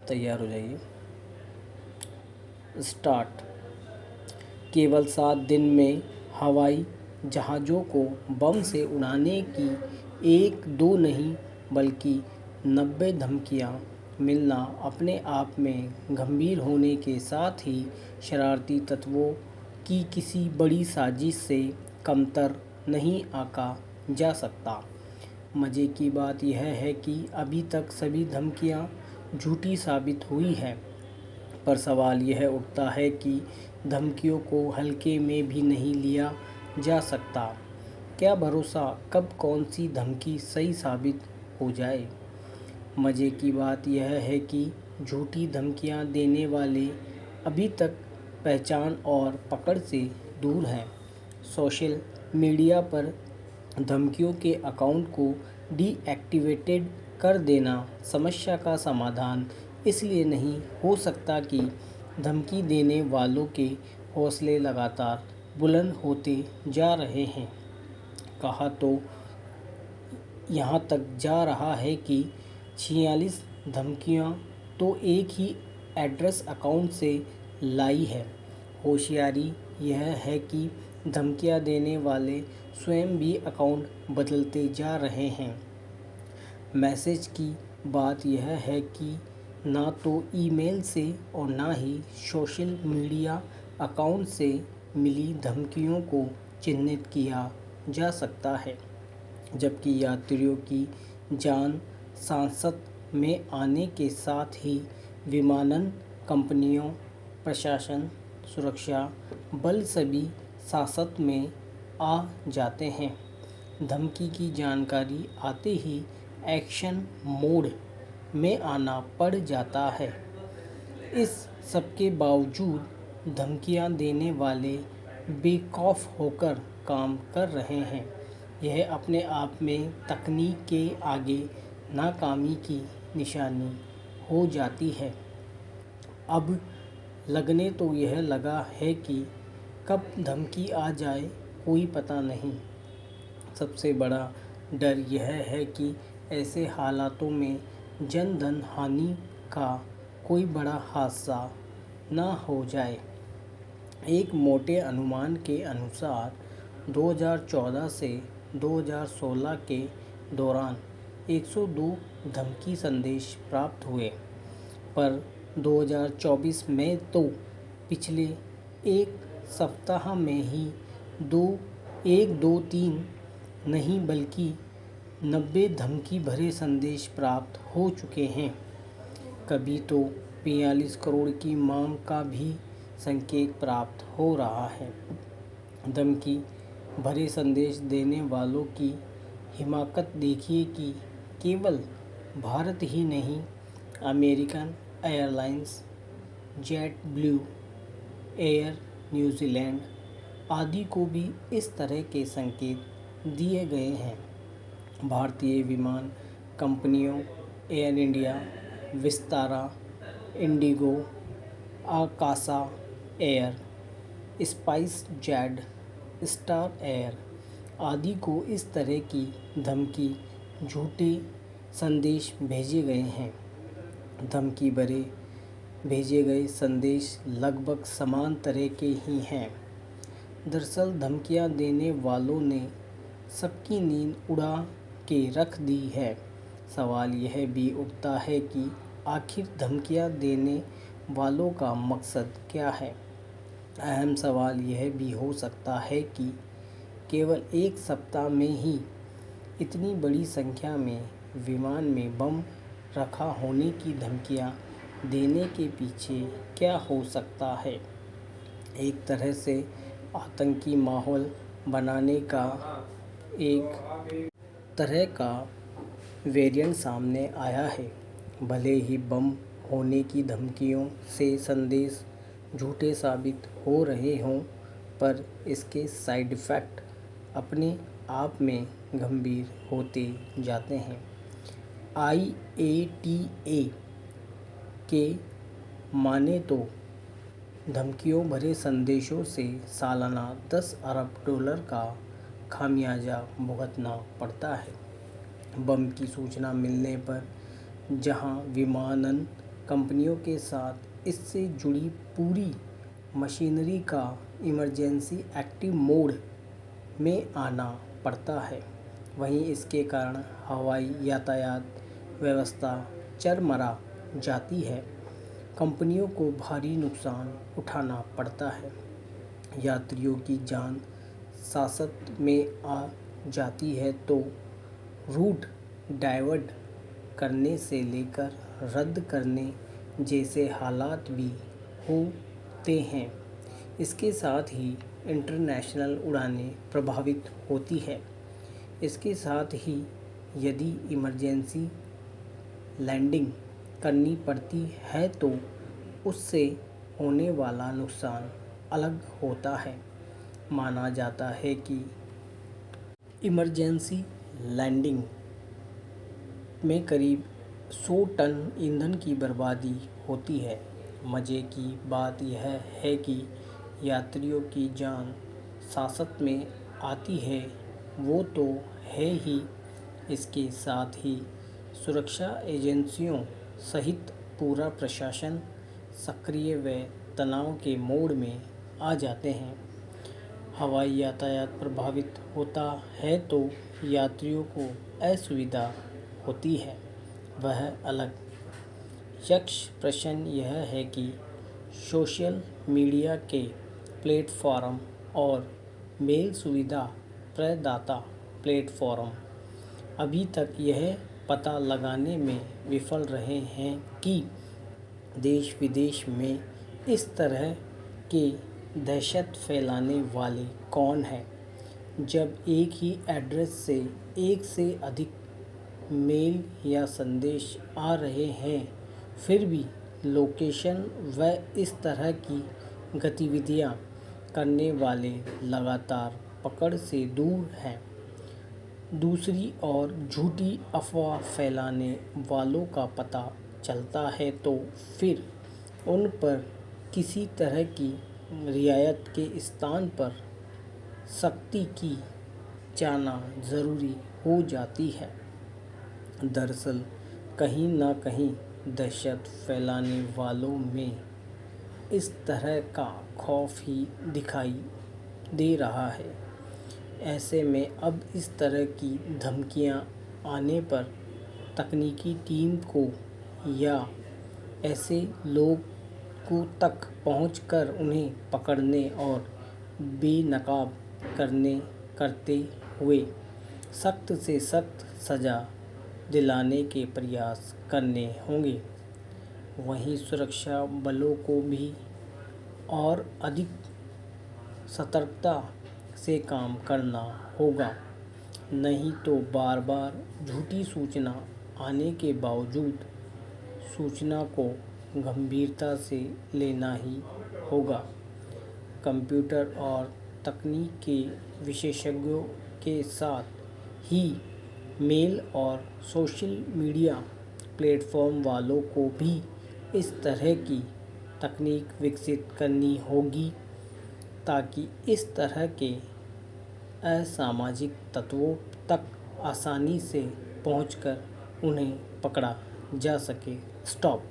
तैयार हो जाइए। स्टार्ट। केवल 7 दिन में हवाई जहाज़ों को बम से उड़ाने की एक दो नहीं बल्कि 90 धमकियां मिलना अपने आप में गंभीर होने के साथ ही शरारती तत्वों की किसी बड़ी साजिश से कमतर नहीं आंका जा सकता। मज़े की बात यह है कि अभी तक सभी धमकियां झूठी साबित हुई हैं, पर सवाल यह उठता है कि धमकियों को हल्के में भी नहीं लिया जा सकता। क्या भरोसा कब कौन सी धमकी सही साबित हो जाए। मज़े की बात यह है कि झूठी धमकियां देने वाले अभी तक पहचान और पकड़ से दूर हैं। सोशल मीडिया पर धमकियों के अकाउंट को डीएक्टिवेटेड कर देना समस्या का समाधान इसलिए नहीं हो सकता कि धमकी देने वालों के हौसले लगातार बुलंद होते जा रहे हैं। कहा तो यहाँ तक जा रहा है कि 46 धमकियाँ तो एक ही एड्रेस अकाउंट से लाई है। होशियारी यह है कि धमकियाँ देने वाले स्वयं भी अकाउंट बदलते जा रहे हैं। मैसेज की बात यह है कि ना तो ईमेल से और ना ही सोशल मीडिया अकाउंट से मिली धमकियों को चिह्नित किया जा सकता है, जबकि यात्रियों की जान सांसत में आने के साथ ही विमानन कंपनियों, प्रशासन, सुरक्षा बल सभी साशत में आ जाते हैं। धमकी की जानकारी आते ही एक्शन मोड में आना पड़ जाता है। इस सबके बावजूद धमकियां देने वाले बेखौफ होकर काम कर रहे हैं। यह अपने आप में तकनीक के आगे नाकामी की निशानी हो जाती है। अब लगने तो यह लगा है कि कब धमकी आ जाए कोई पता नहीं। सबसे बड़ा डर यह है कि ऐसे हालातों में जन धन हानि का कोई बड़ा हादसा ना हो जाए। एक मोटे अनुमान के अनुसार 2014 से 2016 के दौरान 102 धमकी संदेश प्राप्त हुए, पर 2024 में तो पिछले एक सप्ताह में ही 3 नहीं बल्कि 90 धमकी भरे संदेश प्राप्त हो चुके हैं। कभी तो 42 करोड़ की मांग का भी संकेत प्राप्त हो रहा है। धमकी भरे संदेश देने वालों की हिमाकत देखिए कि केवल भारत ही नहीं, American airlines, jet blue, air New Zealand आदि को भी इस तरह के संकेत दिए गए हैं। भारतीय विमान कंपनियों एयर इंडिया, विस्तारा, इंडिगो, आकाशा एयर, स्पाइस जेट, स्टार एयर आदि को इस तरह की धमकी झूठे संदेश भेजे गए हैं। धमकी भरे भेजे गए संदेश लगभग समान तरह के ही हैं। दरअसल धमकियां देने वालों ने सबकी नींद उड़ा के रख दी है। सवाल यह भी उठता है कि आखिर धमकियां देने वालों का मकसद क्या है। अहम सवाल यह भी हो सकता है कि केवल एक सप्ताह में ही इतनी बड़ी संख्या में विमान में बम रखा होने की धमकियां देने के पीछे क्या हो सकता है। एक तरह से आतंकी माहौल बनाने का एक तरह का वेरिएंट सामने आया है। भले ही बम होने की धमकियों से संदेश झूठे साबित हो रहे हों, पर इसके साइड इफ़ेक्ट अपने आप में गंभीर होते जाते हैं। IATA के माने तो धमकियों भरे संदेशों से सालाना 10 अरब डॉलर का खामियाजा भुगतना पड़ता है। बम की सूचना मिलने पर जहां विमानन कंपनियों के साथ इससे जुड़ी पूरी मशीनरी का इमरजेंसी एक्टिव मोड में आना पड़ता है। वहीं इसके कारण हवाई यातायात व्यवस्था चरमरा जाती है। कंपनियों को भारी नुकसान उठाना पड़ता है। यात्रियों की जान साशत में आ जाती है तो रूट डाइवर्ट करने से लेकर रद्द करने जैसे हालात भी होते हैं। इसके साथ ही इंटरनेशनल उड़ानें प्रभावित होती है। इसके साथ ही यदि इमरजेंसी लैंडिंग करनी पड़ती है तो उससे होने वाला नुकसान अलग होता है। माना जाता है कि इमरजेंसी लैंडिंग में करीब 100 टन ईंधन की बर्बादी होती है। मज़े की बात यह है कि यात्रियों की जान साशत में आती है वो तो है ही, इसके साथ ही सुरक्षा एजेंसियों सहित पूरा प्रशासन सक्रिय व तनाव के मोड में आ जाते हैं। हवाई यातायात प्रभावित होता है तो यात्रियों को असुविधा होती है, वह अलग। यक्ष प्रश्न यह है कि सोशल मीडिया के प्लेटफॉर्म और मेल सुविधा प्रदाता प्लेटफॉर्म अभी तक यह पता लगाने में विफल रहे हैं कि देश विदेश में इस तरह के दहशत फैलाने वाले कौन हैं। जब एक ही एड्रेस से एक से अधिक मेल या संदेश आ रहे हैं फिर भी लोकेशन व इस तरह की गतिविधियां करने वाले लगातार पकड़ से दूर हैं। दूसरी ओर झूठी अफवाह फैलाने वालों का पता चलता है तो फिर उन पर किसी तरह की रियायत के स्थान पर सख्ती की जाना ज़रूरी हो जाती है। दरअसल कहीं ना कहीं दहशत फैलाने वालों में इस तरह का खौफ ही दिखाई दे रहा है। ऐसे में अब इस तरह की धमकियां आने पर तकनीकी टीम को या ऐसे लोगों तक पहुंचकर उन्हें पकड़ने और बेनकाब करते हुए सख्त से सख्त सज़ा दिलाने के प्रयास करने होंगे। वहीं सुरक्षा बलों को भी और अधिक सतर्कता से काम करना होगा, नहीं तो बार बार झूठी सूचना आने के बावजूद सूचना को गंभीरता से लेना ही होगा। कंप्यूटर और तकनीक के विशेषज्ञों के साथ ही मेल और सोशल मीडिया प्लेटफॉर्म वालों को भी इस तरह की तकनीक विकसित करनी होगी ताकि इस तरह के असामाजिक तत्वों तक आसानी से पहुंचकर उन्हें पकड़ा जा सके। स्टॉप।